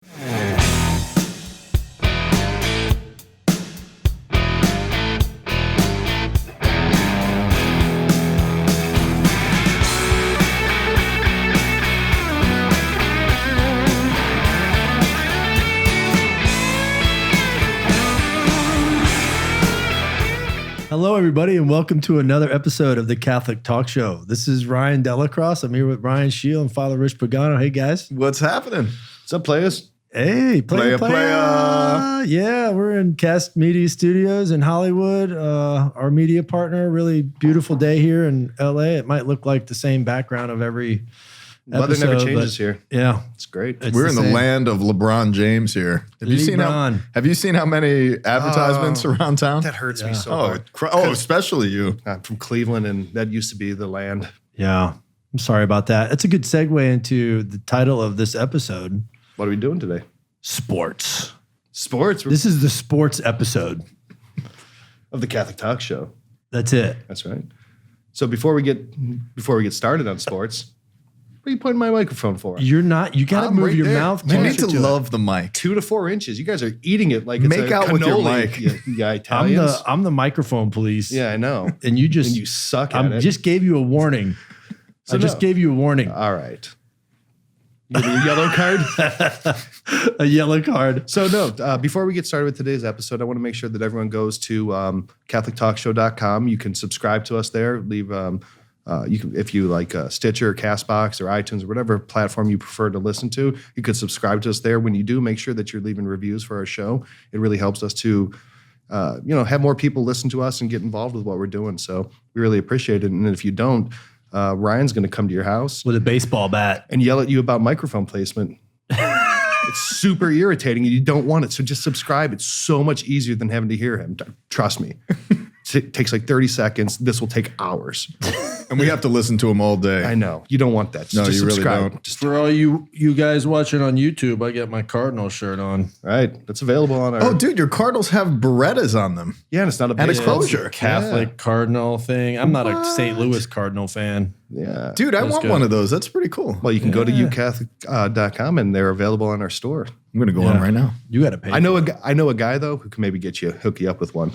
Hello, everybody, and welcome to another episode of the Catholic Talk Show. This is Ryan Delacrosse. I'm here with Ryan Shield and Father Rich Pagano. Hey, guys. What's happening? What's up, players? Hey, playa. Yeah, we're in Cast Media Studios in Hollywood. Our media partner. Really beautiful day here in LA. It might look like the same background of every Weather episode, never changes here. Yeah, it's great. We're in the land of LeBron James here. Have you seen how many advertisements around town? That hurts me so hard. Especially you. I'm from Cleveland, and that used to be the land. Yeah, I'm sorry about that. It's a good segue into the title of this episode. What are we doing today? Sports. Sports? This is the sports episode of the Catholic Talk Show. That's it. That's right. So before we get started on sports, what are you pointing my microphone for? You're not. You got to move your mouth. You need to love the mic. 2 to 4 inches. You guys are eating it like it's Make out cannoli, with your mic. You Italians. I'm the microphone police. Yeah, I know. And you suck at it. I just gave you a warning. So gave you a warning. All right. You have a yellow card? A yellow card. So before we get started with today's episode, I want to make sure that everyone goes to CatholicTalkShow.com. You can subscribe to us there. Leave you can, if you like Stitcher, or CastBox, or iTunes, or whatever platform you prefer to listen to, you could subscribe to us there. When you do, make sure that you're leaving reviews for our show. It really helps us to have more people listen to us and get involved with what we're doing. So we really appreciate it. And if you don't, Ryan's going to come to your house with a baseball bat and yell at you about microphone placement. It's super irritating and you don't want it. So just subscribe. It's so much easier than having to hear him. Trust me. It takes like 30 seconds. This will take hours. And we have to listen to him all day. I know. You don't want that. Just you subscribe. really don't. Just for all you guys watching on YouTube, I got my Cardinal shirt on. Right. That's available on our... Oh, dude, your Cardinals have Berettas on them. Yeah, and it's not a and big exposure. Catholic Cardinal thing. I'm not a St. Louis Cardinal fan. Yeah. Dude, I want one of those. That's pretty cool. Well, you can go to ucatholic.com and they're available on our store. I'm going to go on right now. You got to pay. I know a guy, though, who can maybe hook you up with one.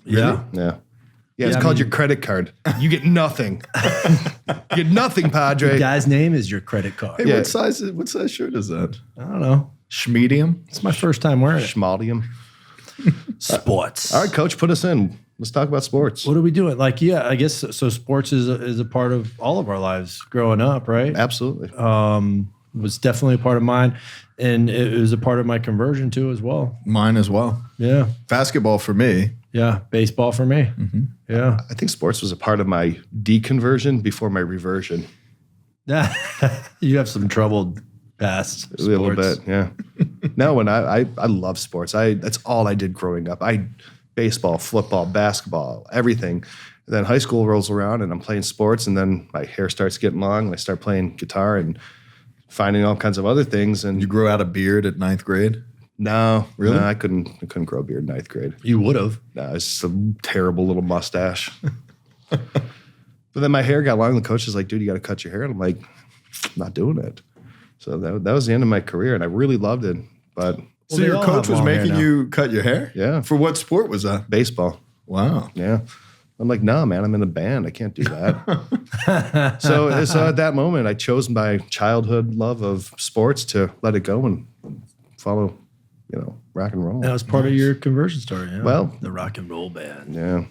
Yeah. Yeah. Yeah, it's called your credit card. You get nothing. You get nothing, Padre. The guy's name is your credit card. Hey, what size shirt is that? I don't know. Schmedium? It's my first time wearing it. Schmaldium. Sports. All right, Coach, put us in. Let's talk about sports. What are we doing? I guess so. Sports is a part of all of our lives growing up, right? Absolutely. Was definitely a part of mine, and it was a part of my conversion too, as well. Mine as well. Yeah. Basketball for me. Yeah. Baseball for me. Mm-hmm. Yeah. I think sports was a part of my deconversion before my reversion. You have some troubled past. A little bit, yeah. No, when I love sports. That's all I did growing up. Baseball, football, basketball, everything. And then high school rolls around and I'm playing sports, and then my hair starts getting long and I start playing guitar and finding all kinds of other things. And you grew out a beard at 9th grade? No, really? No, I couldn't grow a beard in 9th grade. You would have. No, it's just a terrible little mustache. But then my hair got long. The coach was like, "Dude, you got to cut your hair." And I'm like, "I'm not doing it." So that was the end of my career, and I really loved it. But so your coach was making you cut your hair? Yeah. For what sport was that? Baseball. Wow. Yeah. I'm like, no, man, I'm in a band. I can't do that. So at that moment, I chose my childhood love of sports to let it go and follow, rock and roll. That was part of your conversion story. Yeah? Well, the rock and roll band. Yeah.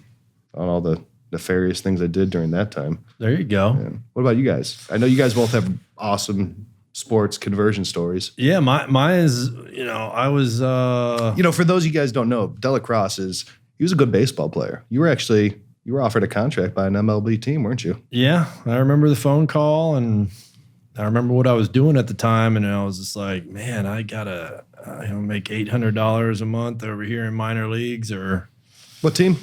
On all the nefarious things I did during that time. There you go. Yeah. What about you guys? I know you guys both have awesome sports conversion stories. Yeah, mine is, I was... for those of you guys don't know, Delacrosse he was a good baseball player. You were offered a contract by an MLB team, weren't you? Yeah, I remember the phone call, and I remember what I was doing at the time, and I was just like, man, I gotta make $800 a month over here in minor leagues. Or what team?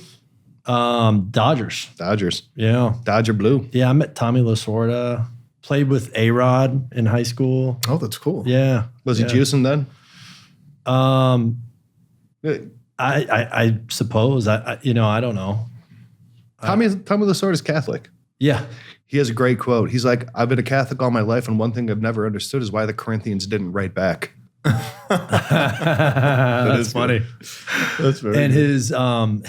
Dodgers. Yeah. Dodger Blue. Yeah, I met Tommy Lasorda. Played with A-Rod in high school. Oh, that's cool. Yeah. Was he juicing then? I suppose. I don't know. Tommy Lasorda's Catholic. Yeah. He has a great quote. He's like, I've been a Catholic all my life, and one thing I've never understood is why the Corinthians didn't write back. That's funny. That's very And good.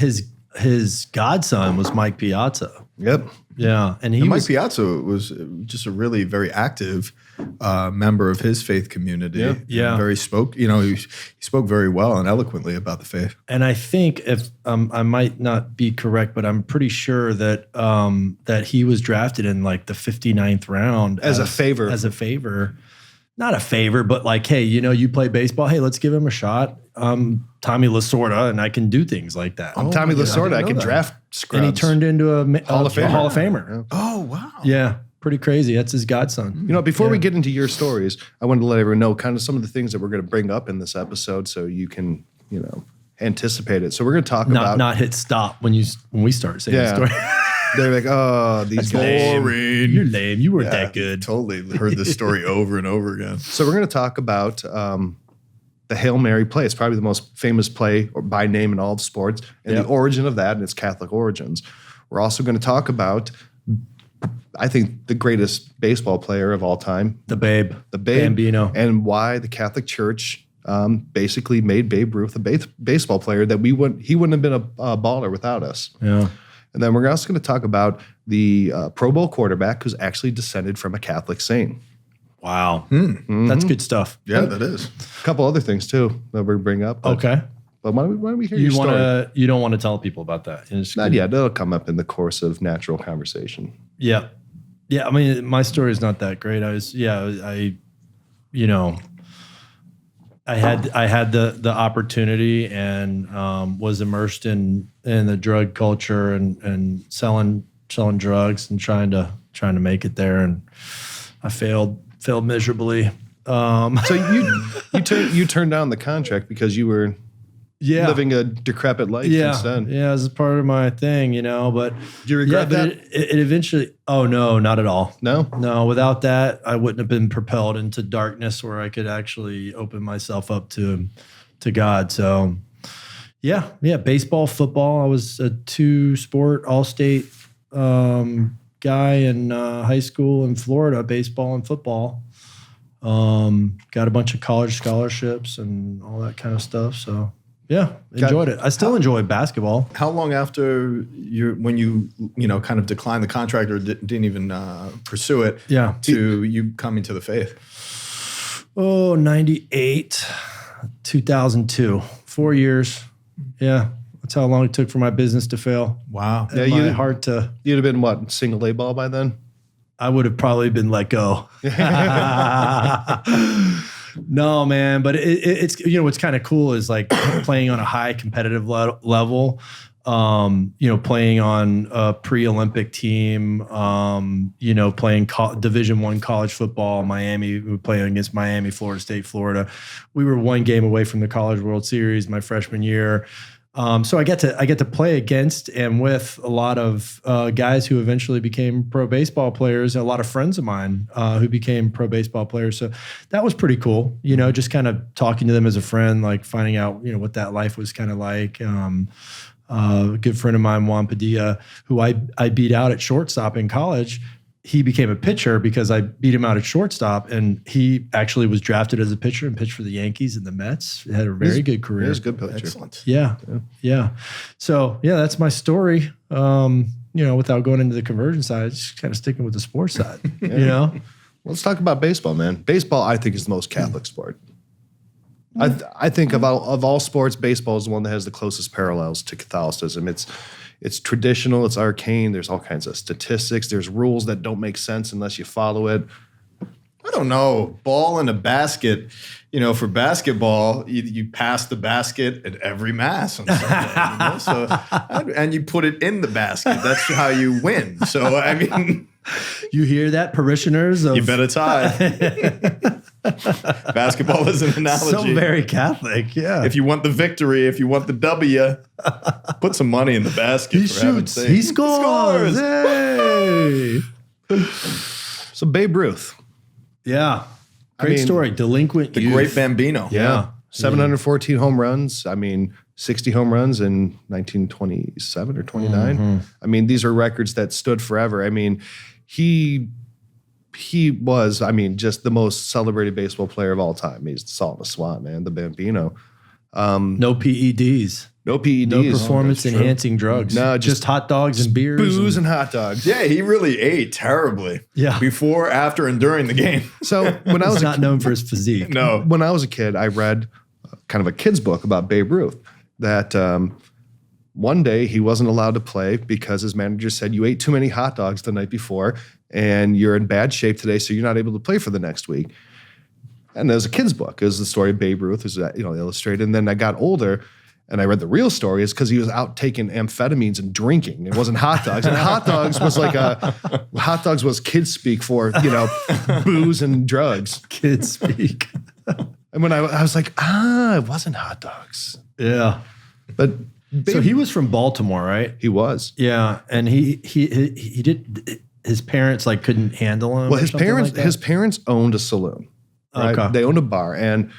his godson was Mike Piazza. Yep. Yeah. And he And Mike was Piazza was just a really very active member of his faith community. Yeah. Yeah. Very spoke, he spoke very well and eloquently about the faith. And I think if I might not be correct, but I'm pretty sure that that he was drafted in like the 59th round As a favor. As a favor. Not a favor, but like, hey, you play baseball. Hey, let's give him a shot. Tommy Lasorda, and I can do things like that. I'm Tommy Lasorda. I know can that. draft scrubs. And he turned into a Hall of Famer. Hall of Famer. Yeah. Oh, wow. Yeah, pretty crazy. That's his godson. Before we get into your stories, I wanted to let everyone know kind of some of the things that we're going to bring up in this episode so you can, anticipate it. So we're going to talk about Not hit stop when we start saying the story. They're like, oh, these guys. Boring. You're lame. You weren't Yeah, that good. Totally heard this story over and over again. So we're going to talk about the Hail Mary play. It's probably the most famous play by name in all of sports, and the origin of that and its Catholic origins. We're also going to talk about, I think, the greatest baseball player of all time, The Babe. the Babe, Bambino. and why the Catholic Church basically made Babe Ruth a baseball player that he wouldn't have been a baller without us. Yeah. And then we're also going to talk about the Pro Bowl quarterback who's actually descended from a Catholic saint. Wow. That's good stuff. Yeah, that is. A couple other things too that we're bring up. But, Okay. but why don't we hear your story? You don't want to tell people about that. You're just Not yet. That'll come up in the course of natural conversation. Yeah. Yeah. I mean, my story is not that great. I had the opportunity and was immersed in the drug culture and selling drugs and trying to make it there, and I failed miserably. So you turned down the contract because you were living a decrepit life instead. Yeah, as part of my thing, but Do you regret that? It eventually, oh no, not at all. No? Without that, I wouldn't have been propelled into darkness where I could actually open myself up to God. So yeah, baseball, football. I was a 2-sport all-state guy in high school in Florida, baseball and football. Got a bunch of college scholarships and all that kind of stuff. So yeah, enjoyed it. I still enjoy basketball. How long after when you kind of declined the contract or didn't even pursue it to you coming to the faith? 98, 2002, 4 years. Yeah. That's how long it took for my business to fail. Wow. Yeah, My heart to... You'd have been what, single A ball by then? I would have probably been let go. No, man. But it's what's kind of cool is like playing on a high competitive level, playing on a pre-Olympic team, playing Division I college football, Miami. We were playing against Miami, Florida State, Florida. We were one game away from the College World Series my freshman year. So I get to play against and with a lot of guys who eventually became pro baseball players, and a lot of friends of mine who became pro baseball players. So that was pretty cool, just kind of talking to them as a friend, like finding out, what that life was kind of like. A good friend of mine, Juan Padilla, who I beat out at shortstop in college. He became a pitcher because I beat him out at shortstop, and he actually was drafted as a pitcher and pitched for the Yankees and the Mets. He had a very good career. He was a good pitcher. Excellent. Yeah. So that's my story. Without going into the conversion side, just kind of sticking with the sports side. Let's talk about baseball, man. Baseball, I think, is the most Catholic sport. I think of all sports, baseball is the one that has the closest parallels to Catholicism. It's traditional, it's arcane, there's all kinds of statistics, there's rules that don't make sense unless you follow it. I don't know. Ball in a basket. For basketball, you pass the basket at every mass on Sunday. And you put it in the basket. That's how you win. So, I mean... You hear that, parishioners? You better tie. Basketball is an analogy. So very Catholic, yeah. If you want the victory, if you want the W, put some money in the basket. He shoots. He scores. Hey. So Babe Ruth. Yeah. Great story. Delinquent The youth. great Bambino. Yeah. 714 home runs. I mean, 60 home runs in 1927 or 29. I mean, these are records that stood forever. I mean, he was, I mean, just the most celebrated baseball player of all time. He's the salt and the swamp, man, the Bambino. No PEDs. No PEDs. No performance-enhancing drugs. No, just hot dogs and beers. Booze and hot dogs. Yeah, he really ate terribly. Yeah. Before, after, and during the game. So when I was He's not known for his physique. No. when I was a kid, I read kind of a kid's book about Babe Ruth that one day he wasn't allowed to play because his manager said, you ate too many hot dogs the night before and you're in bad shape today, so you're not able to play for the next week. And it was a kid's book. It was the story of Babe Ruth, it was illustrated. And then I got older and I read the real story is because he was out taking amphetamines and drinking. It wasn't hot dogs. And hot dogs was kids speak for, booze and drugs. Kids speak. And when I was like, it wasn't hot dogs. Yeah. But So he was from Baltimore, right? he was. Yeah. And he did, his parents like couldn't handle him. Well, or something like that? his parents owned a saloon. Right? Okay. They owned a bar, and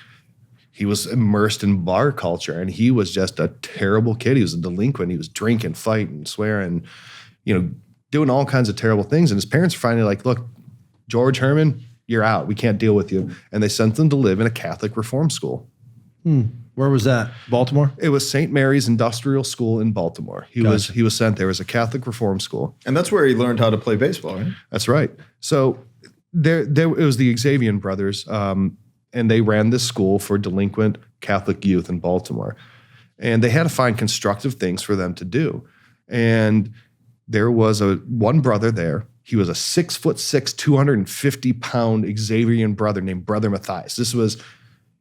he was immersed in bar culture, and he was just a terrible kid. He was a delinquent. He was drinking, fighting, swearing, doing all kinds of terrible things. And his parents finally like, look, George Herman, you're out. We can't deal with you. And they sent him to live in a Catholic reform school. Where was that? Baltimore? It was St. Mary's Industrial School in Baltimore. He was sent there as a Catholic reform school. And that's where he learned how to play baseball, right? That's right. So there it was the Xavier brothers, and they ran this school for delinquent Catholic youth in Baltimore. And they had to find constructive things for them to do. And there was one brother there. He was a 6'6", 250-pound Xavier brother named Brother Matthias. This was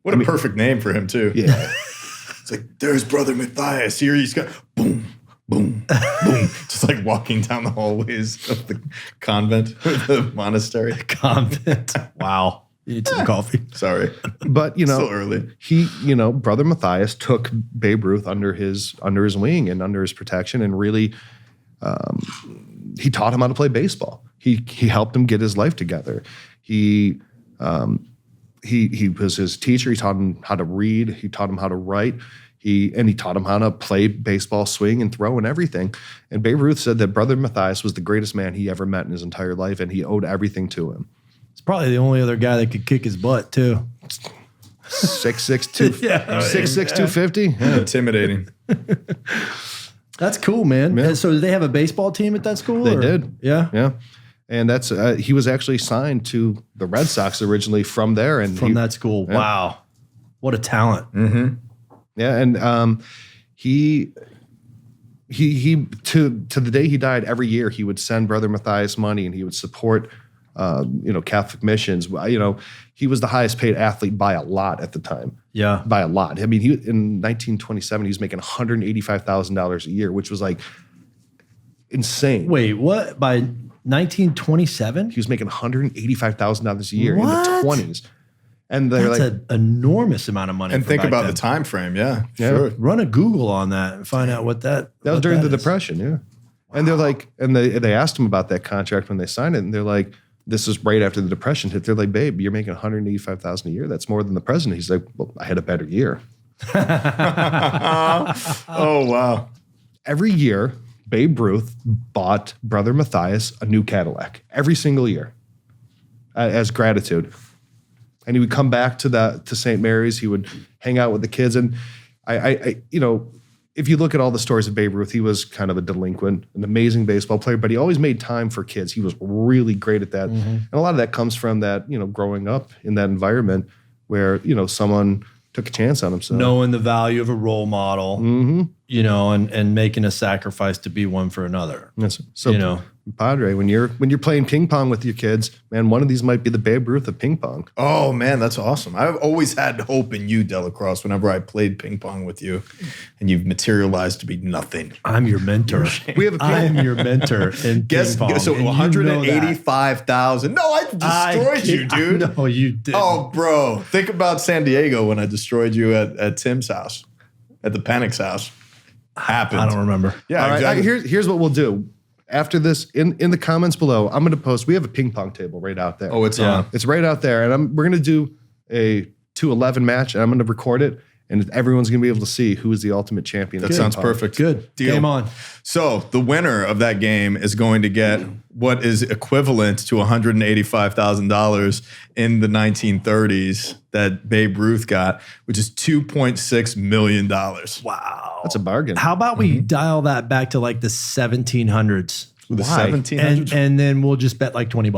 What a perfect name for him, too. Yeah. It's like, there's Brother Matthias. Here he's got boom, boom, boom. Just like walking down the hallways of the convent, the monastery. Convent. Wow. You need some coffee. Sorry. But, So early. he, Brother Matthias took Babe Ruth under his wing and under his protection, and really he taught him how to play baseball. He helped him get his life together. He was his teacher. He taught him how to read. He taught him how to write. He taught him how to play baseball, swing, and throw and everything. And Babe Ruth said that Brother Matthias was the greatest man he ever met in his entire life, and he owed everything to him. It's probably the only other guy that could kick his butt, too. 6'6", 250. Yeah. Intimidating. That's cool, man. Yeah. And so did they have a baseball team at that school? They did. Yeah. Yeah. And that's he was actually signed to the Red Sox originally from there. And From that school. Yeah. Wow. What a talent. Yeah, and he to the day he died, every year he would send Brother Matthias money, and he would support Catholic missions. He was the highest paid athlete by a lot at the time. Yeah. By a lot. I mean, in 1927 he was making $185,000 a year, which was like insane. Wait, what? By 1927? He was making $185,000 a year What? in the 20s. And they're That's like, an enormous amount of money. And for think back about then. the time frame. Yeah, Yeah. sure. Run a Google on that and find out what that that was what during that the is. Depression, yeah. And they're like, and they asked him about that contract when they signed it, and they're like, this is right after the Depression hit. They're like, babe, you're making $185,000 a year. That's more than the president. He's like, well, I had a better year. Oh, wow. Every year, Babe Ruth bought Brother Matthias a new Cadillac every single year as gratitude. And he would come back to St. Mary's. He would hang out with the kids. And if you look at all the stories of Babe Ruth, he was kind of a delinquent, an amazing baseball player, but he always made time for kids. He was really great at that. And a lot of that comes from that, growing up in that environment where, someone took a chance on himself. Knowing the value of a role model, and making a sacrifice to be one for another. Yes. So, Padre, when you're playing ping pong with your kids, man, one of these might be the Babe Ruth of ping pong. Oh, man, that's awesome. I've always had hope in you, Delacrosse, whenever I played ping pong with you, and you've materialized to be nothing. I'm your mentor. I'm your mentor in Guess, ping pong. so and you know that. 185,000. No, I destroyed you, dude. No, you didn't. Oh, bro. Think about San Diego when I destroyed you at Tim's house, at the Panic's house. Happened. I don't remember. Yeah, All right, exactly. here's what we'll do. After this, in the comments below, I'm going to post. We have a ping pong table right out there. Oh, it's on. It's right out there, and we're going to do a 2-11 match, and I'm going to record it, and everyone's going to be able to see who is the ultimate champion. That sounds perfect. Good. Deal. Game on. So the winner of that game is going to get what is equivalent to $185,000 in the 1930s that Babe Ruth got, which is $2.6 million. Wow. That's a bargain. How about we dial that back to like the 1700s? The Why? 1700s. And then we'll just bet like $20.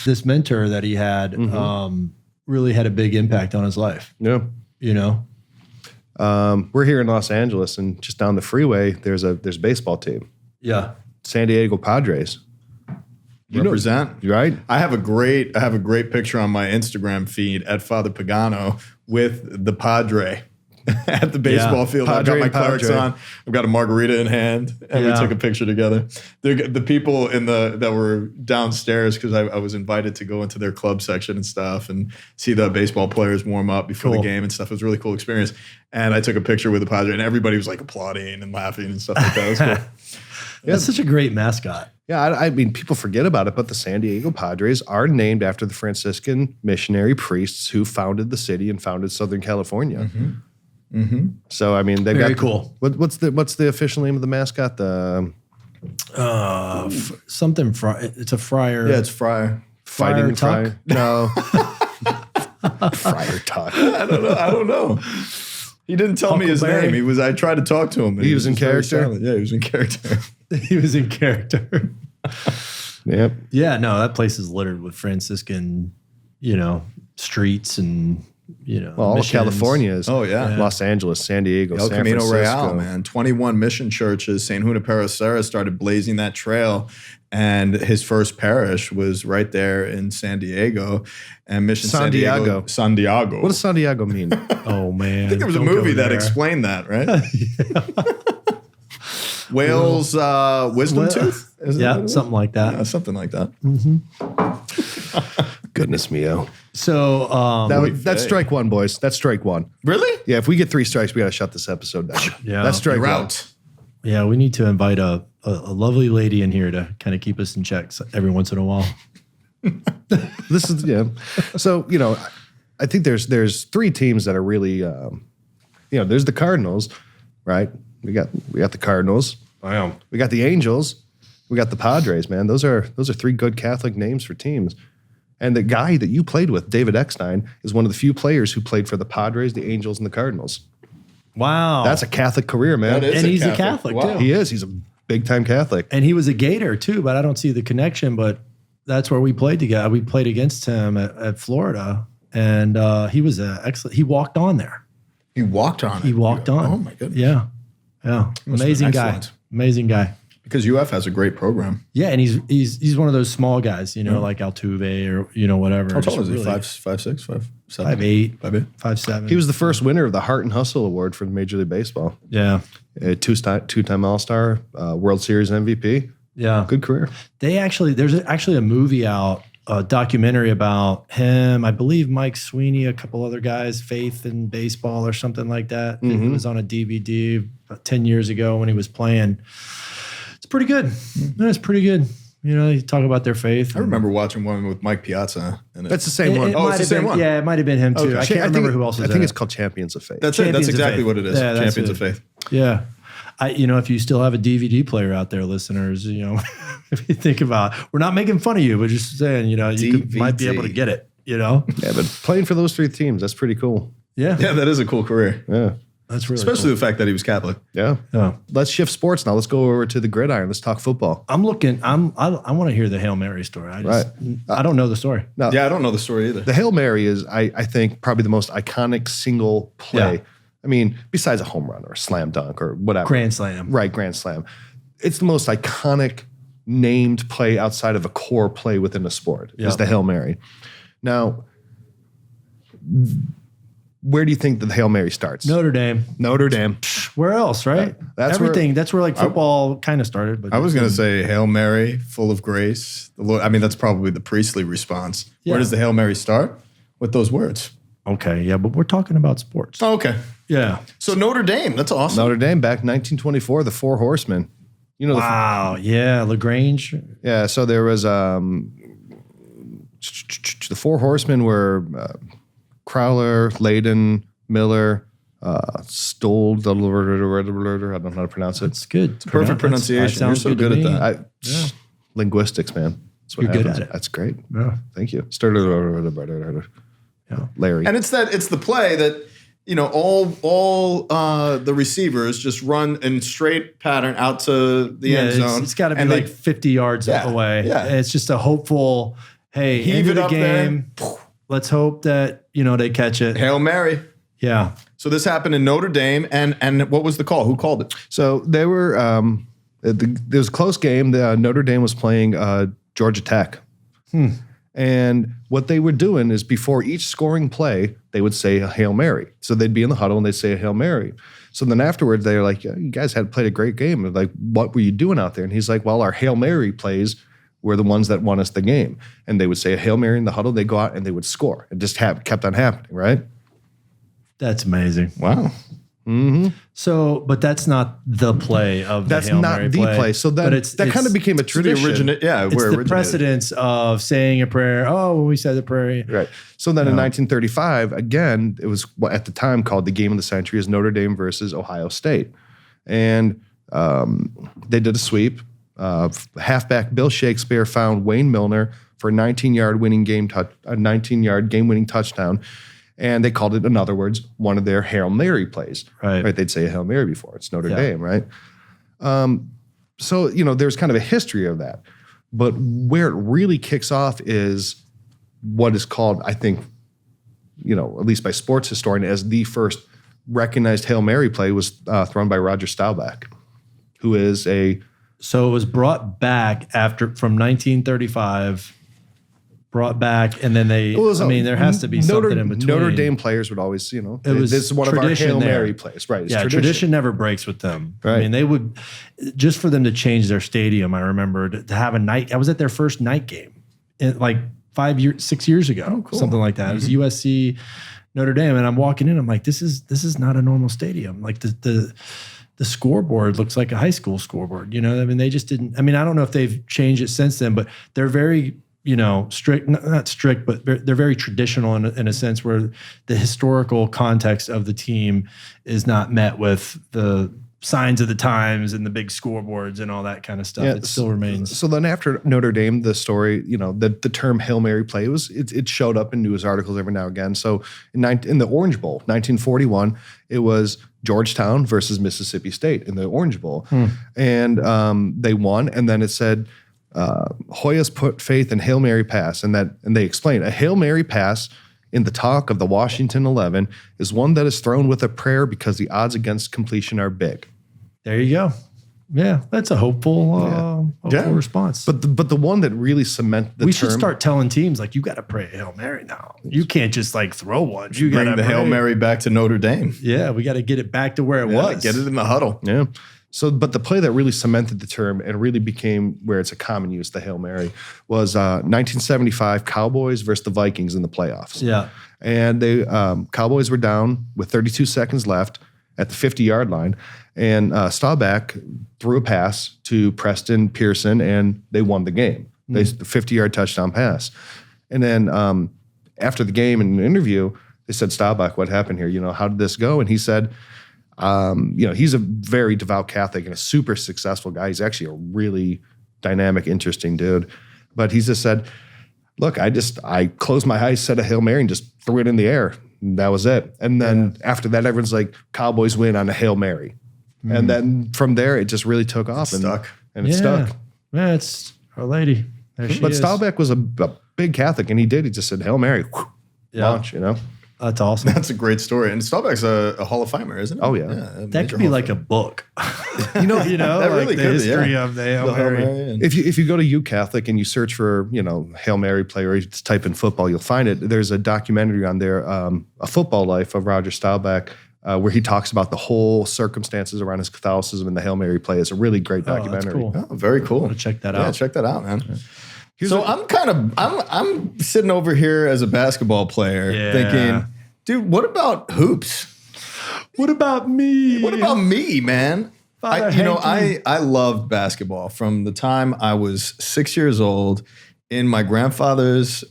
This mentor that he had really had a big impact on his life. Yeah. You know? We're here in Los Angeles, and just down the freeway, there's a baseball team, Yeah. San Diego Padres. Represent. Right? I have a great picture on my Instagram feed at Father Pagano with the Padre at the baseball field. I've got Padre my and clerics Padre. on. I've got a margarita in hand, and we Yeah. took a picture together. The people that were downstairs, because I was invited to go into their club section and stuff and see the baseball players warm up before Cool. the game and stuff. It was a really cool experience. And I took a picture with the Padre, and everybody was like applauding and laughing and stuff like that. It was cool. That's such a great mascot. Yeah, I mean, people forget about it, but the San Diego Padres are named after the Franciscan missionary priests who founded the city and founded Southern California. So, I mean, they've Very got cool. What's the official name of the mascot? The Something it's a friar. Yeah, it's Friar. Fighting Tuck? Friar? No, Friar Tuck. I don't know. He didn't tell me his Huckleberry. name. I tried to talk to him. and He was in just very character? silent. Yeah, he was in character. He was in character. Yep. Yeah, no, that place is littered with Franciscan, streets and, Well, all of missions. California is. Oh, yeah. Los Angeles, San Diego, El San Camino Francisco. Real, man. 21 mission churches. St. Junipero Serra started blazing that trail. And his first parish was right there in San Diego. And Mission San Diego. San Diego. What does San Diego mean? Oh, man. I think there was a movie that explained that, right? Whale's wisdom tooth? Is that what it was? Something like that. Yeah, something like that. Goodness meo. So, That's strike one, boys. That's strike one. Really? Yeah, if we get 3 strikes, we got to shut this episode down. Yeah. That's strike You're one. out. yeah, we need to invite a lovely lady in here to kind of keep us in check every once in a while. This is So I think there's 3 teams that are really there's the Cardinals, right? We got the Cardinals. Wow. We got the Angels. We got the Padres. Man, those are 3 good Catholic names for teams. And the guy that you played with, David Eckstein, is one of the few players who played for the Padres, the Angels, and the Cardinals. Wow. That's a Catholic career, man. That is And he's a Catholic, Wow. too. He is. He's a big time Catholic. And he was a Gator too, but I don't see the connection. But that's where we played together. We played against him at Florida, and he was excellent. He walked on there. He walked on it. He walked on. Oh, my goodness. Yeah. Must have been Amazing guy. excellent. Amazing guy. Because UF has a great program. Yeah, and he's one of those small guys, like Altuve or whatever. How tall is he? Really 5'6", 5'7"? 5'8", 5'8". 5'7". He was the first winner of the Heart and Hustle Award for Major League Baseball. Yeah. A two-time All-Star, World Series MVP. Yeah. Good career. There's actually a movie out, a documentary about him. I believe Mike Sweeney, a couple other guys, Faith in Baseball or something like that. It was on a DVD about 10 years ago when he was playing. It's pretty good. It's pretty good. You talk about their faith. I remember watching one with Mike Piazza. In it. That's the same one. Oh, it's the same one. Yeah, it might have been him too. Okay. I can't remember who else was I think in it's it. called Champions of Faith. That's it. Champions That's of exactly Faith. what it is. Yeah, that's Champions it. of Faith. Yeah. If you still have a DVD player out there, listeners, if you think about it, we're not making fun of you, but just saying, might be able to get it, Yeah, but playing for those 3 teams, that's pretty cool. Yeah. Yeah, that is a cool career. Yeah. That's really Especially the fact that he was Catholic. Yeah. cool. Yeah. Let's shift sports now. Let's go over to the gridiron. Let's talk football. I want to hear the Hail Mary story. I don't know the story. Now, Yeah, I don't know the story either. the Hail Mary is, I think, probably the most iconic single play. Yeah. I mean, besides a home run or a slam dunk or whatever. Grand Slam. Right, Grand Slam. It's the most iconic named play outside of a core play within a sport Yeah. is the Hail Mary. Now, where do you think the Hail Mary starts? Notre Dame. Notre Dame. Where else, right? That's everything. That's where like football kind of started. But I was going to say Hail Mary, full of grace. The Lord. I mean, that's probably the priestly response. Yeah. Where does the Hail Mary start? With those words. okay, yeah, but we're talking about sports. Oh, okay. Yeah. So Notre Dame, that's awesome. Notre Dame back in 1924, the Four Horsemen. You know, Wow. Yeah, Lagrange. yeah, so there was the four horsemen were Crowler, Layden, Miller, Stoll. I don't know how to pronounce it. It's good. It's perfect pronunciation. You're so good at that. Linguistics, man. That's what You're happens. good at it. That's great. Yeah. Thank you. Yeah. Larry. And it's the play that, you know, all the receivers just run in straight pattern out to the end zone. It's got to be and like 50 yards away. Yeah. It's just a hopeful, hey, Heave end of it the up game. Let's hope that, you know, they catch it. Hail Mary. Yeah. So this happened in Notre Dame, and what was the call? Who called it? So they were. There was a close game. Notre Dame was playing Georgia Tech, and what they were doing is before each scoring play, they would say a Hail Mary. So they'd be in the huddle and they'd say a Hail Mary. So then afterwards, they were like, yeah, "You guys had played a great game." And like, what were you doing out there? And he's like, "Well, our Hail Mary plays were the ones that won us the game." And they would say a Hail Mary in the huddle. They go out and they would score. It just kept on happening, right? That's amazing. Wow. So, but that's not the play of the That's Hail not Mary the play. So then that kind of became a tradition. It's the precedence of saying a prayer. Oh, when we said the prayer. Right. So then in 1935, again, it was what at the time called the game of the century, is Notre Dame versus Ohio State. And they did a sweep. Halfback Bill Shakespeare found Wayne Milner for a 19-yard game-winning touchdown. And they called it, in other words, one of their Hail Mary plays. Right? They'd say a Hail Mary before. It's Notre Dame, right? So, you know, there's kind of a history of that. But where it really kicks off is what is called, I think, you know, at least by sports historian, as the first recognized Hail Mary play was thrown by Roger Staubach, who is a... So it was brought back from 1935... brought back, and then there has to be something in between. Notre Dame players would always, you know, this is one of our Hail Mary plays, right? It's tradition never breaks with them. Right. I mean, they would, just for them to change their stadium, I remember to have a night, I was at their first night game, like 6 years ago, something like that. It was USC Notre Dame, and I'm walking in, I'm like, this is not a normal stadium. Like the scoreboard looks like a high school scoreboard, you know? I mean, they just didn't, I mean, I don't know if they've changed it since then, but they're very, you know, strict, not strict, but they're very traditional in a sense where the historical context of the team is not met with the signs of the times and the big scoreboards and all that kind of stuff. It still remains. So then after Notre Dame, the story, you know, the term Hail Mary play it showed up in news articles every now and again. So in the Orange Bowl, 1941, it was Georgetown versus Mississippi State in the Orange Bowl. And they won. And then it said, Hoyas put faith in Hail Mary pass, and they explain a Hail Mary pass in the talk of the Washington 11 is one that is thrown with a prayer because the odds against completion are big. There you go. Yeah, that's a hopeful response. But the one that really cemented the term. We should start telling teams, like, you got to pray a Hail Mary now. You can't just like throw one. You got bring the Hail Mary back to Notre Dame. Yeah, we got to get it back to where it was. Get it in the huddle. Yeah. So, but the play that really cemented the term and really became where it's a common use, the Hail Mary, was 1975 Cowboys versus the Vikings in the playoffs. Yeah. And they Cowboys were down with 32 seconds left at the 50-yard line, and Staubach threw a pass to Preston Pearson, and they won the game. The 50-yard touchdown pass. And then after the game in an interview, they said, Staubach, what happened here? You know, how did this go? And he said, you know, he's a very devout Catholic and a super successful guy. He's actually a really dynamic, interesting dude. But he just said, look, I closed my eyes, said a Hail Mary, and just threw it in the air. And that was it. And then after that, everyone's like, Cowboys win on a Hail Mary. And then from there, it just really took off. And stuck. And it stuck. Yeah, it's Our Lady. There she but is. Staubach was a big Catholic, and he just said Hail Mary, launch, you know. That's awesome. That's a great story. And Staubach's a Hall of Famer, isn't he? Oh, yeah. That could be like a book. You know, that really the could, history of the Hail Mary. If you go to U Catholic and you search for, you know, Hail Mary play, or you just type in football, you'll find it. There's a documentary on there, A Football Life of Roger Staubach, where he talks about the whole circumstances around his Catholicism and the Hail Mary play. It's a really great documentary. That's cool. Oh, very cool. I'm gonna check that out. Yeah, check that out, man. So I'm sitting over here as a basketball player thinking, dude, what about hoops? What about me? What about me, man? Father Hanky. I loved basketball from the time I was 6 years old. in my grandfather's,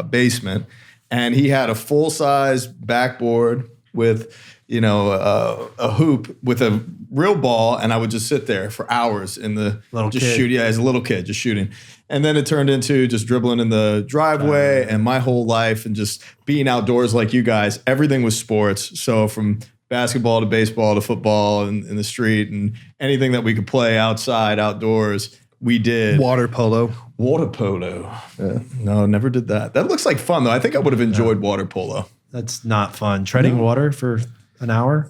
basement, and he had a full-size backboard with, a hoop with a real ball, and I would just sit there for hours in the shoot. Yeah, as a little kid, just shooting. And then it turned into just dribbling in the driveway, and my whole life and just being outdoors like you guys, everything was sports. So from basketball to baseball to football and in the street and anything that we could play outside, outdoors, we did. Water polo. Yeah. No, never did that. That looks like fun, though. I think I would have enjoyed water polo. That's not fun. Treading water for an hour?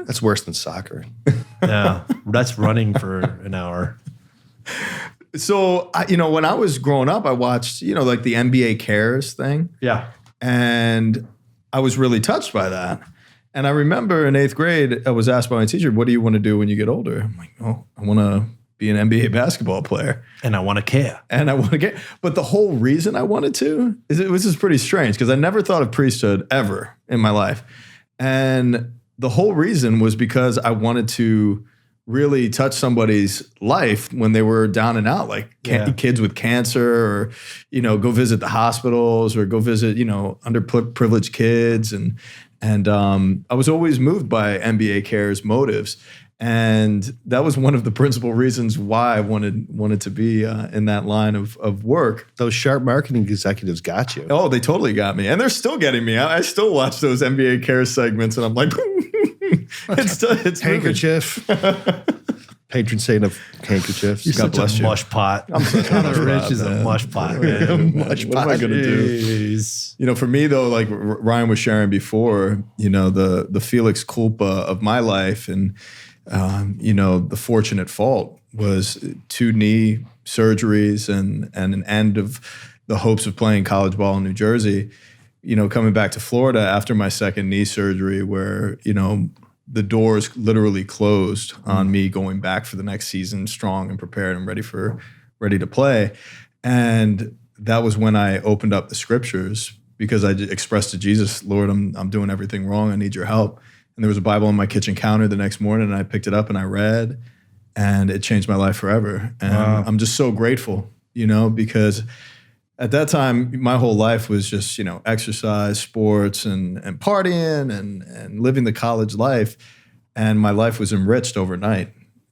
That's worse than soccer. Yeah, that's running for an hour. So, when I was growing up, I watched, like the NBA Cares thing. Yeah. And I was really touched by that. And I remember in 8th grade, I was asked by my teacher, what do you want to do when you get older? I'm like, oh, I want to be an NBA basketball player. And I want to care. But the whole reason I wanted to is it was just pretty strange because I never thought of priesthood ever in my life. And the whole reason was because I wanted to really touch somebody's life when they were down and out, like kids with cancer, or, go visit the hospitals or go visit, underprivileged kids. And I was always moved by NBA Cares motives. And that was one of the principal reasons why I wanted to be in that line of work. Those sharp marketing executives got you. Oh, they totally got me. And they're still getting me. I still watch those NBA Cares segments and I'm like, it's handkerchief. Patron saint of handkerchiefs. You're God such bless a you. mush pot. I'm such a Tyler Rich is a mush pot, man. What am I going to do? For me, though, like Ryan was sharing before, the Felix culpa of my life and, the fortunate fault was 2 knee surgeries and an end of the hopes of playing college ball in New Jersey. Coming back to Florida after my 2nd knee surgery where, the doors literally closed on me going back for the next season strong and prepared and ready to play. And that was when I opened up the scriptures because I expressed to Jesus, Lord, I'm doing everything wrong. I need your help. And there was a Bible on my kitchen counter the next morning and I picked it up and I read and it changed my life forever. And I'm just so grateful, because at that time, my whole life was just, exercise, sports, and partying and living the college life. And my life was enriched overnight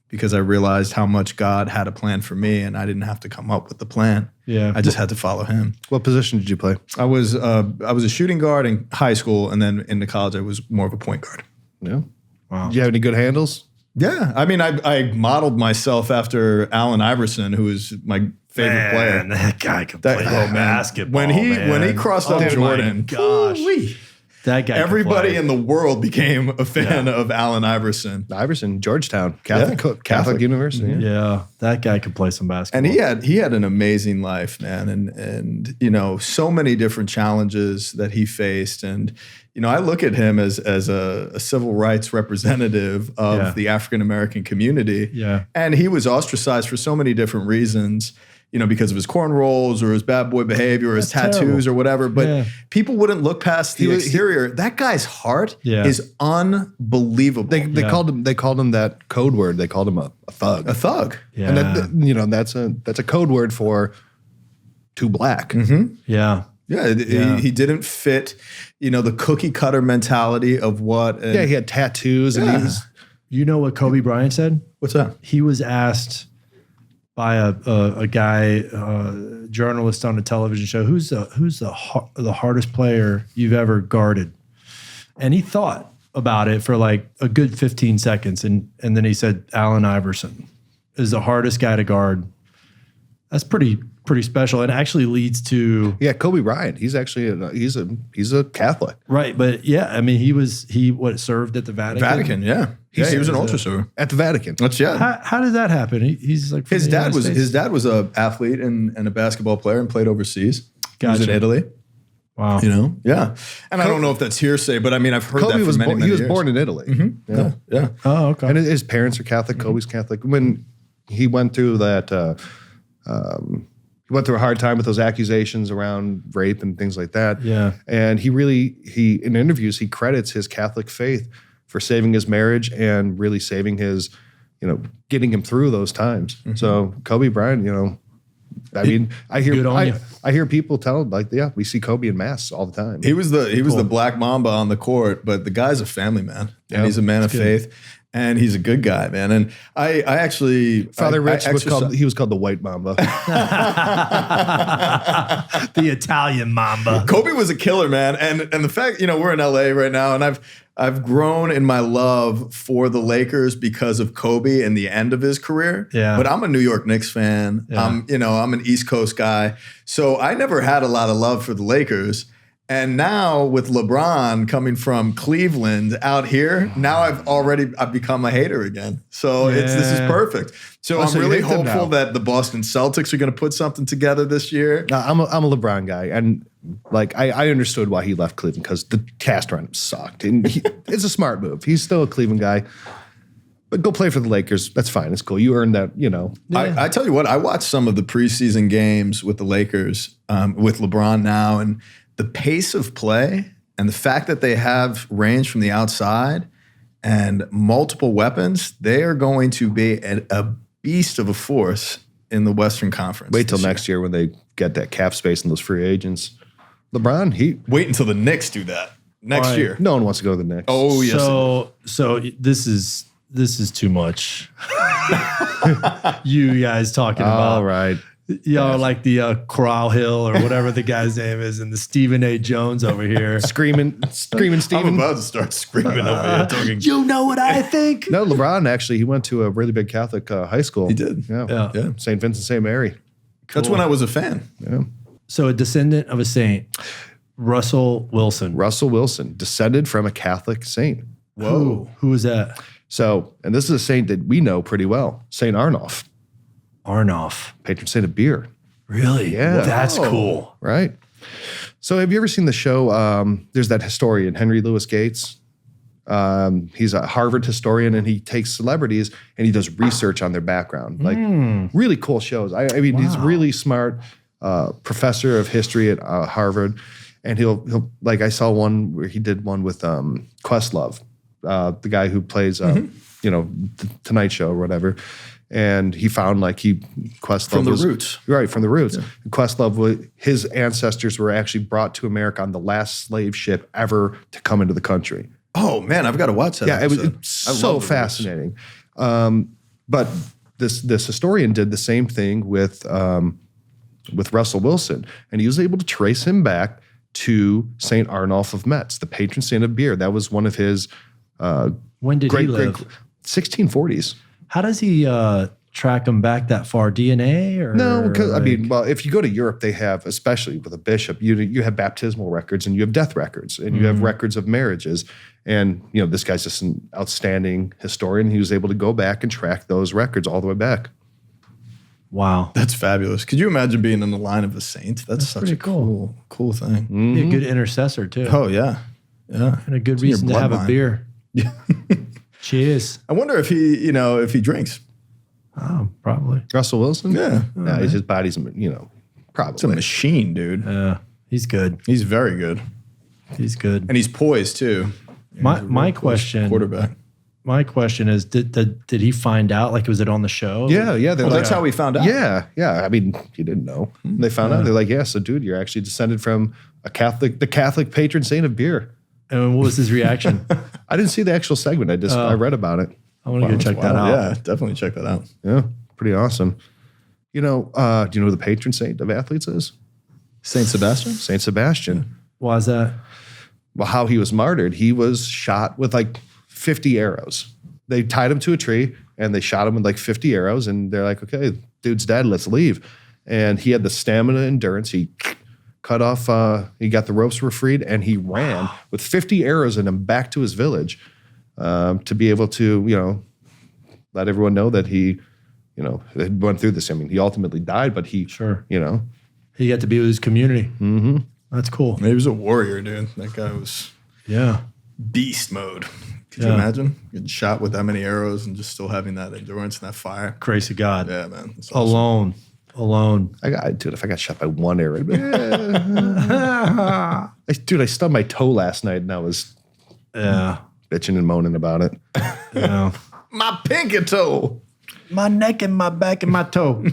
because I realized how much God had a plan for me and I didn't have to come up with the plan. Yeah. I just had to follow him. What position did you play? I was a shooting guard in high school, and then into college, I was more of a point guard. Yeah. Wow. Did you have any good handles? Yeah. I mean, I modeled myself after Allen Iverson, who is my favorite player. That guy could play basketball. When he crossed up Jordan, my gosh. woo-wee. That guy. Everybody in the world became a fan of Allen Iverson. Iverson, Georgetown, Catholic University. Yeah, that guy could play some basketball. And he had an amazing life, man, and so many different challenges that he faced. And I look at him as a civil rights representative of the African American community. Yeah, and he was ostracized for so many different reasons. Because of his cornrows or his bad boy behavior or his tattoos or whatever. But people wouldn't look past the exterior. That guy's heart is unbelievable. They called him that code word. They called him a thug. A thug. Yeah. And that's a code word for too black. Mm-hmm. Yeah. Yeah, he didn't fit, the cookie cutter mentality of what. He had tattoos and he was. You know what Kobe Bryant said? What's that? He was asked by a guy, journalist on a television show, who's the hardest player you've ever guarded? And he thought about it for like a good 15 seconds. And then he said, Allen Iverson is the hardest guy to guard. That's pretty special. And actually leads to Kobe Bryant. He's actually he's a Catholic, right? But I mean, he served at the Vatican. He was an ultra server at the Vatican. How did that happen? He's like his dad was a athlete and a basketball player and played overseas. He was in Italy. Wow. And I don't know if that's hearsay, but I mean I've heard Kobe that for many years. He was born in Italy. Mm-hmm. Yeah. Oh, okay. And his parents are Catholic. Kobe's Catholic. When he went through that. He went through a hard time with those accusations around rape and things like that. Yeah. And he in interviews, he credits his Catholic faith for saving his marriage and really saving his, getting him through those times. Mm-hmm. So Kobe Bryant, I mean, I Good on you. hear people tell like, yeah, we see Kobe in masks all the time. He was the black Mamba on the court, but the guy's a family man, and he's a man of faith, and he's a good guy, man. And I actually, Father Rich was exercise- called the White Mamba. The Italian Mamba. Kobe was a killer, man. And the fact, we're in LA right now, and I've grown in my love for the Lakers because of Kobe and the end of his career. Yeah. But I'm a New York Knicks fan. Yeah. I'm an East Coast guy. So I never had a lot of love for the Lakers. And now with LeBron coming from Cleveland out here, now I've become a hater again. So this is perfect. So I'm so you really hate them hopeful now. that the Boston Celtics are going to put something together this year. I'm a LeBron guy, and like I understood why he left Cleveland because the cast around him sucked, and it's a smart move. He's still a Cleveland guy, but go play for the Lakers. That's fine. It's cool. You earned that. I tell you what, I watched some of the preseason games with the Lakers with LeBron now, and the pace of play and the fact that they have range from the outside and multiple weapons, they are going to be a beast of a force in the Western Conference. Wait till next year when they get that cap space and those free agents. LeBron, Wait until the Knicks do that next year. no one wants to go to the Knicks. Oh, yes. So this is too much. You guys talking about all right. y'all like the Corral Hill or whatever the guy's name is, and the Stephen A. Jones over here. Screaming I'm Steven. about to start screaming over here. Talking. You know what I think? No, LeBron actually, he went to a really big Catholic high school. He did. Yeah. Yeah. St. Vincent St. Mary. That's when I was a fan. Yeah. So a descendant of a saint, Russell Wilson. Russell Wilson, descended from a Catholic saint. Whoa. Who was that? So, and this is a saint that we know pretty well, St. Arnulf, Arnulf. patron saint of beer, Really? Yeah. That's cool. right? So have you ever seen the show, there's that historian, Henry Louis Gates. He's a Harvard historian, and he takes celebrities and he does research on their background. Like really cool shows. I mean, he's really smart professor of history at Harvard. And he'll like, I saw one where he did one with Questlove, the guy who plays, the Tonight Show or whatever. And he found Questlove From the roots. Right, from the roots. Yeah. Questlove, his ancestors were actually brought to America on the last slave ship ever to come into the country. Oh, man, I've got to watch that Yeah, episode. it's so fascinating. But this historian did the same thing with Russell Wilson, and he was able to trace him back to St. Arnulf of Metz, the patron saint of beer. That was one of his When did he live? 1640s. How does he track them back that far? DNA or No, because well, if you go to Europe, they have, especially with a bishop, you have baptismal records and you have death records and you have records of marriages. And this guy's just an outstanding historian. He was able to go back and track those records all the way back. Wow, That's fabulous. Could you imagine being in the line of a saint? That's such pretty a cool thing. be a good intercessor too, Oh, yeah. Yeah. and a good in your reason to have a bloodline. beer. Cheers. I wonder if if he drinks. Oh, probably. Russell Wilson? Yeah. No, his body's, probably. It's a machine, dude. He's good. He's very good. He's good. And he's poised, too. My question. Quarterback. My question is, did he find out? Like, was it on the show? Yeah. They're Well, that's how we found out. Yeah. I mean, you didn't know. They found out. They're like, yeah, so dude, you're actually descended from the Catholic patron saint of beer. And what was his reaction? I didn't see the actual segment. I read about it. I want to go check that out. Yeah, definitely check that out. Yeah, pretty awesome. Do you know who the patron saint of athletes is? Saint Sebastian? Saint Sebastian. Why is that? Well, how he was martyred, he was shot with 50 arrows. They tied him to a tree and they shot him with 50 arrows, and they're like, okay, dude's dead, let's leave. And he had the stamina, endurance. He cut off, he got the ropes were freed, and he ran with 50 arrows in him back to his village to be able to, let everyone know that he, had went through this. I mean, he ultimately died, but he, He got to be with his community. Mm-hmm. That's cool. He was a warrior, dude. That guy was Yeah. beast mode. Could you imagine getting shot with that many arrows and just still having that endurance and that fire? Grace of God. Yeah, man. That's awesome. Alone. Dude, if I got shot by one arrow, I'd be, dude, I stubbed my toe last night and I was bitching and moaning about it. Yeah. My pinky toe. My neck and my back and my toe.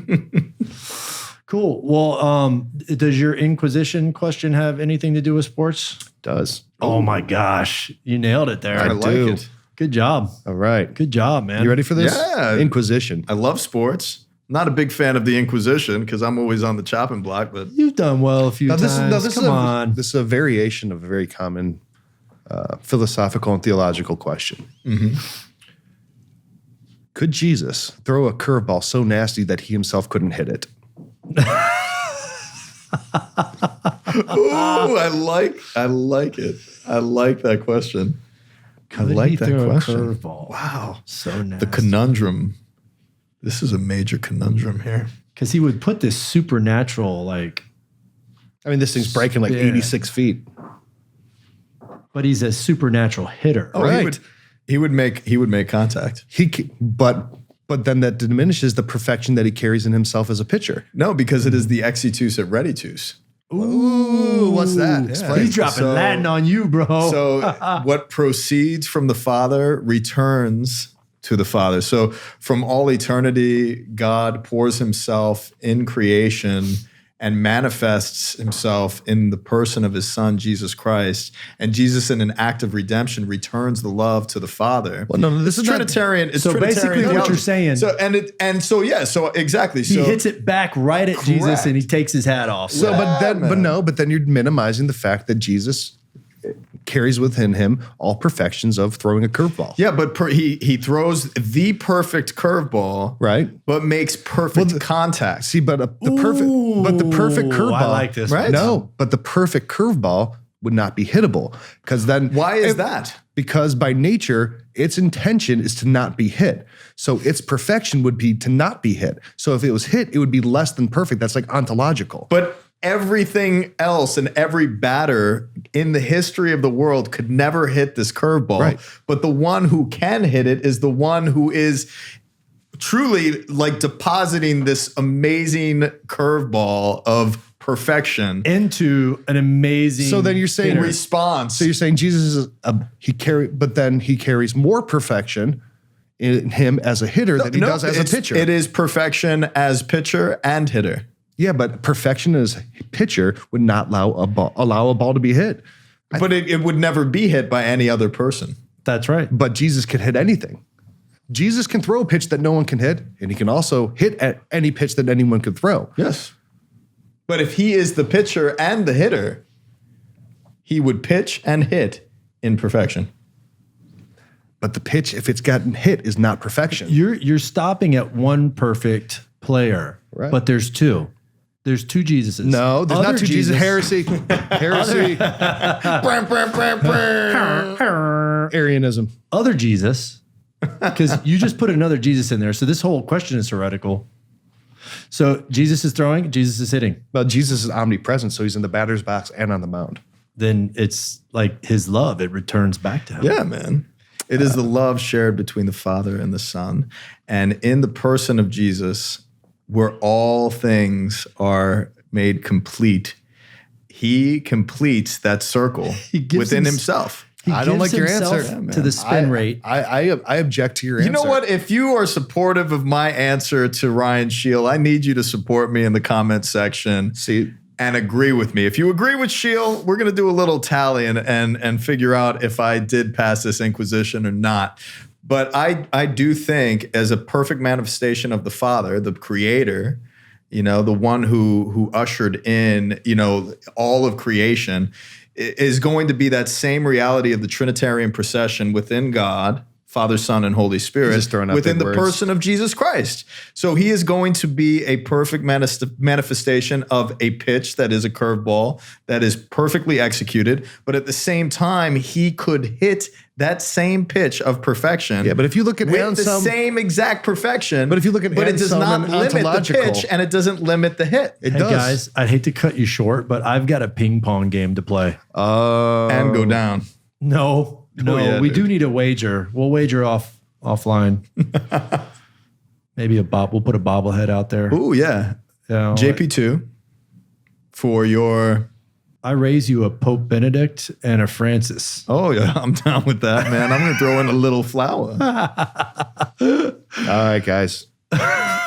Cool. Well, does your Inquisition question have anything to do with sports? Does. Oh my gosh. You nailed it there. I like do. it. Good job. All right. Good job, man. You ready for this? Yeah. Inquisition. I love sports. Not a big fan of the Inquisition because I'm always on the chopping block, but You've done well a few times. Come on. This is a variation of a very common philosophical and theological question. Mm-hmm. Could Jesus throw a curveball so nasty that he himself couldn't hit it? ooh, I like it. I like that question. Could he like that throw question. a curveball? Wow. So nasty. The conundrum. This is a major conundrum here. Because he would put this supernatural, like, I mean, this thing's breaking like Yeah. 86 feet. but he's a supernatural hitter. Oh, Right. He would make contact. But then that diminishes the perfection that he carries in himself as a pitcher. No, because it is the exitus et reditus. Ooh, what's that? Explain. He's dropping So- Latin on you, bro. So what proceeds from the Father returns to the Father. So from all eternity, God pours himself in creation and manifests himself in the person of his Son, Jesus Christ. And Jesus, in an act of redemption, returns the love to the Father. Well, no, this is not- Trinitarian. It's So basically Trinitarian what theology. you're saying- So exactly. he So hits it back right at Jesus Correct. and he takes his hat off. So, man. but then you're minimizing the fact that Jesus carries within him all perfections of throwing a curveball. yeah, but he throws the perfect curveball, Right. but makes perfect contact. See, but the perfect curveball. I like this Right? one. No, but the perfect curveball would not be hittable because then Why is that? Because by nature, its intention is to not be hit. So its perfection would be to not be hit. So if it was hit, it would be less than perfect. That's like ontological. But everything else and every batter in the history of the world could never hit this curveball. Right. But the one who can hit it is the one who is truly like depositing this amazing curveball of perfection Into an amazing. So then you're saying hitter. response. So you're saying Jesus is but then he carries more perfection in him as a hitter than he does as a pitcher. It is perfection as pitcher and hitter. Yeah, but perfection as pitcher would not allow a ball to be hit. But it would never be hit by any other person. That's right. But Jesus can hit anything. Jesus can throw a pitch that no one can hit, and he can also hit at any pitch that anyone could throw. Yes. But if he is the pitcher and the hitter, he would pitch and hit in perfection. But the pitch, if it's gotten hit, is not perfection. You're stopping at one perfect player, Right. but there's two. There's two Jesuses. No, there's Other not two Jesus. Heresy. Heresy. Arianism. Other Jesus, because you just put another Jesus in there. So this whole question is heretical. So Jesus is throwing, Jesus is hitting. Well, Jesus is omnipresent, so he's in the batter's box and on the mound. Then it's like his love. It returns back to him. Yeah, man. It is the love shared between the Father and the Son. And in the person of Jesus, where all things are made complete, he completes that circle gives within him- himself. He I don't gives like your himself answer. to the spin rate. I object to your answer. You know what? If you are supportive of my answer to Ryan Shield, I need you to support me in the comment section. See, And agree with me. If you agree with Shield, we're going to do a little tally and figure out if I did pass this Inquisition or not. But I do think, as a perfect manifestation of the Father, the Creator, you know, the one who ushered in, you know, all of creation, is going to be that same reality of the Trinitarian procession within God, Father, Son, and Holy Spirit just throwing out within big the words. person of Jesus Christ. So he is going to be a perfect manifestation of a pitch that is a curveball that is perfectly executed, but at the same time, he could hit that same pitch of perfection. Yeah, but if you look at with Anselm- the same exact perfection, But if you look at but it does Anselm not and limit the ontological- pitch and it doesn't limit the hit. it Hey does. guys, I'd hate to cut you short, but I've got a ping pong game to play. And go down. No, yeah, we dude. do need a wager. We'll wager offline. Maybe we'll put a bobblehead out there. Ooh, yeah. Yeah, JP2 for your... I raise you a Pope Benedict and a Francis. Oh, yeah, I'm down with that, man. I'm going to throw in a little flour. All right, guys.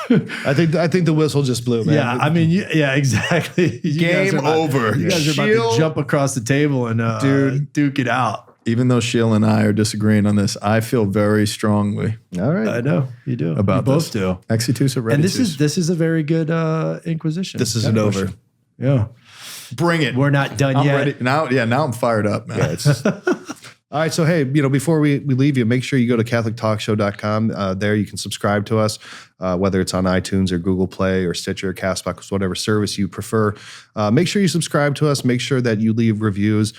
I think the whistle just blew, man. Yeah, I mean, yeah, exactly. You guys Game are about- over. You guys are about Shield- to jump across the table and duke it out. Even though Sheila and I are disagreeing on this, I feel very strongly All right. I know you do. about you both this. do. Exitus or And Reditus? this is a very good Inquisition. This isn't over. Yeah, Bring it. we're not done I'm yet. ready. Now I'm fired up, man. Yeah, it's all right. So, hey, before we leave you, make sure you go to CatholicTalkShow.com. There you can subscribe to us, whether it's on iTunes or Google Play or Stitcher or Castbox, whatever service you prefer. Make sure you subscribe to us. Make sure that you leave reviews.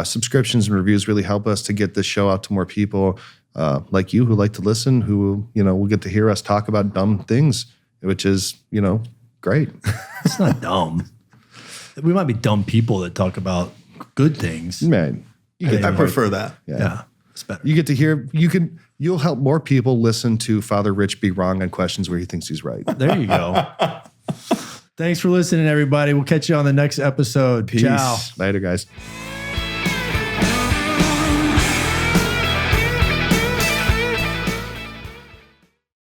Subscriptions and reviews really help us to get this show out to more people like you who like to listen, who, will get to hear us talk about dumb things, which is, great. It's not dumb. We might be dumb people that talk about good things. Man, I prefer that. Yeah, it's better. you get to hear, you'll help more people listen to Father Rich be wrong on questions where he thinks he's right. There you go. Thanks for listening, everybody. We'll catch you on the next episode. Peace. Ciao. Later, guys.